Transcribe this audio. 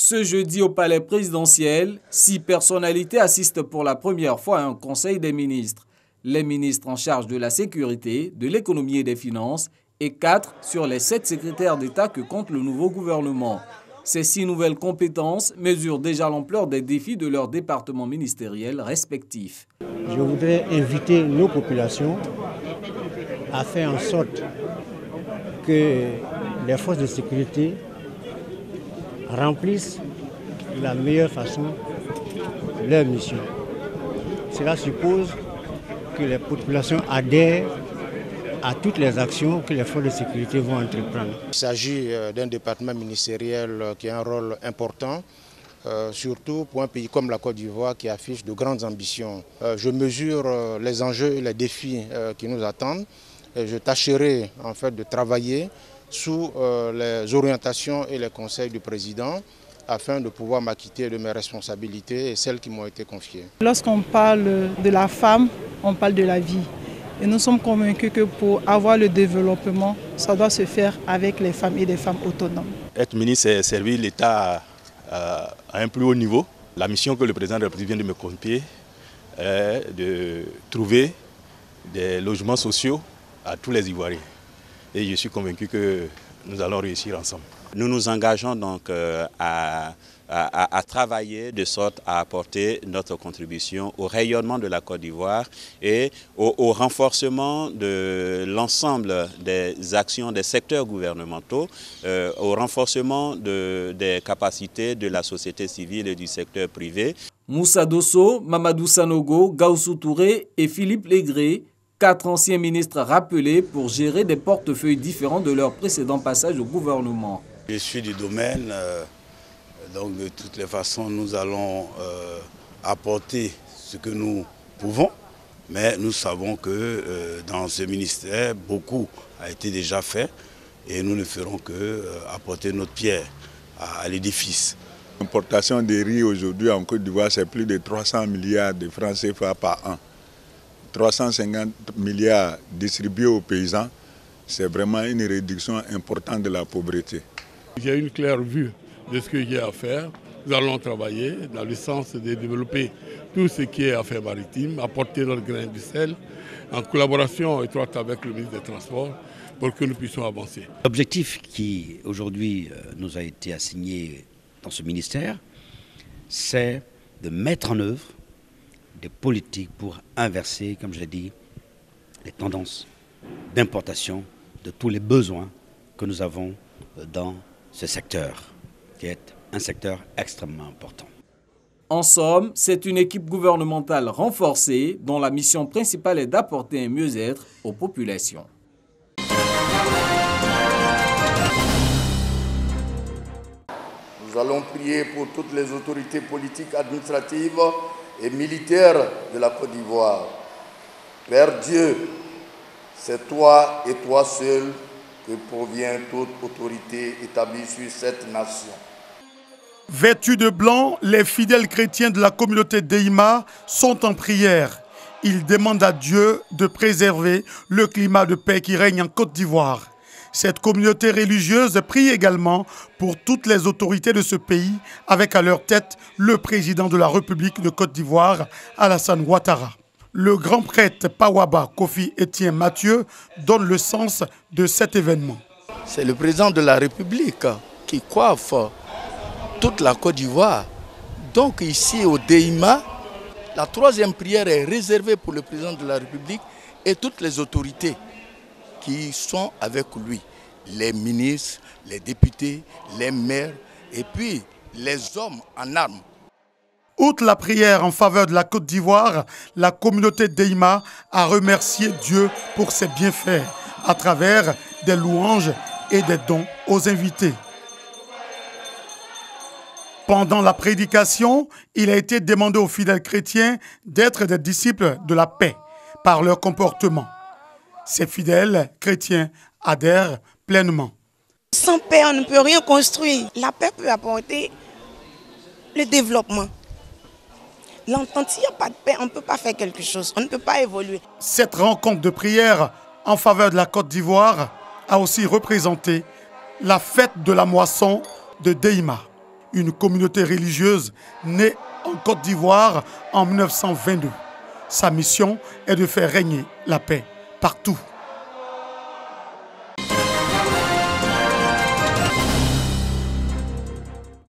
Ce jeudi au palais présidentiel, 6 personnalités assistent pour la première fois à un conseil des ministres. Les ministres en charge de la sécurité, de l'économie et des finances et 4 sur les 7 secrétaires d'État que compte le nouveau gouvernement. Ces 6 nouvelles compétences mesurent déjà l'ampleur des défis de leurs départements ministériels respectifs. Je voudrais inviter nos populations à faire en sorte que les forces de sécurité remplissent de la meilleure façon leur mission. Cela suppose que les populations adhèrent à toutes les actions que les forces de sécurité vont entreprendre. Il s'agit d'un département ministériel qui a un rôle important, surtout pour un pays comme la Côte d'Ivoire qui affiche de grandes ambitions. Je mesure les enjeux et les défis qui nous attendent et je tâcherai en fait de travailler sous les orientations et les conseils du président afin de pouvoir m'acquitter de mes responsabilités et celles qui m'ont été confiées. Lorsqu'on parle de la femme, on parle de la vie. Et nous sommes convaincus que pour avoir le développement, ça doit se faire avec les femmes et des femmes autonomes. Être ministre, c'est servir l'État à un plus haut niveau. La mission que le président de la République vient de me confier est de trouver des logements sociaux à tous les Ivoiriens. Et je suis convaincu que nous allons réussir ensemble. Nous nous engageons donc à travailler de sorte à apporter notre contribution au rayonnement de la Côte d'Ivoire et au renforcement de l'ensemble des actions des secteurs gouvernementaux, au renforcement des capacités de la société civile et du secteur privé. Moussa Dosso, Mamadou Sanogo, Gaussou Touré et Philippe Légré, 4 anciens ministres rappelés pour gérer des portefeuilles différents de leur précédent passage au gouvernement. Je suis du domaine, donc de toutes les façons nous allons apporter ce que nous pouvons, mais nous savons que dans ce ministère, beaucoup a été déjà fait et nous ne ferons que apporter notre pierre à l'édifice. L'importation des riz aujourd'hui en Côte d'Ivoire, c'est plus de 300 milliards de francs CFA par an. 350 milliards distribués aux paysans, c'est vraiment une réduction importante de la pauvreté. J'ai une claire vue de ce qu'il y a à faire. Nous allons travailler dans le sens de développer tout ce qui est affaires maritimes, apporter notre grain de sel, en collaboration étroite avec le ministre des Transports, pour que nous puissions avancer. L'objectif qui aujourd'hui nous a été assigné dans ce ministère, c'est de mettre en œuvre des politiques pour inverser, comme je l'ai dit, les tendances d'importation de tous les besoins que nous avons dans ce secteur, qui est un secteur extrêmement important. En somme, c'est une équipe gouvernementale renforcée dont la mission principale est d'apporter un mieux-être aux populations. Nous allons prier pour toutes les autorités politiques, administratives et militaires de la Côte d'Ivoire. Père Dieu, c'est toi et toi seul que provient toute autorité établie sur cette nation. Vêtus de blanc, les fidèles chrétiens de la communauté d'Eima sont en prière. Ils demandent à Dieu de préserver le climat de paix qui règne en Côte d'Ivoire. Cette communauté religieuse prie également pour toutes les autorités de ce pays, avec à leur tête le président de la République de Côte d'Ivoire, Alassane Ouattara. Le grand prêtre Pawaba Kofi Etienne Mathieu donne le sens de cet événement. C'est le président de la République qui coiffe toute la Côte d'Ivoire. Donc ici au Deima, la 3e prière est réservée pour le président de la République et toutes les autorités qui sont avec lui, les ministres, les députés, les maires et puis les hommes en armes. Outre la prière en faveur de la Côte d'Ivoire, la communauté d'Eima a remercié Dieu pour ses bienfaits à travers des louanges et des dons aux invités. Pendant la prédication, il a été demandé aux fidèles chrétiens d'être des disciples de la paix par leur comportement. Ces fidèles chrétiens adhèrent pleinement. Sans paix, on ne peut rien construire. La paix peut apporter le développement. L'entente, s'il n'y a pas de paix, on ne peut pas faire quelque chose, on ne peut pas évoluer. Cette rencontre de prière en faveur de la Côte d'Ivoire a aussi représenté la fête de la moisson de Deima. une communauté religieuse née en Côte d'Ivoire en 1922. Sa mission est de faire régner la paix partout.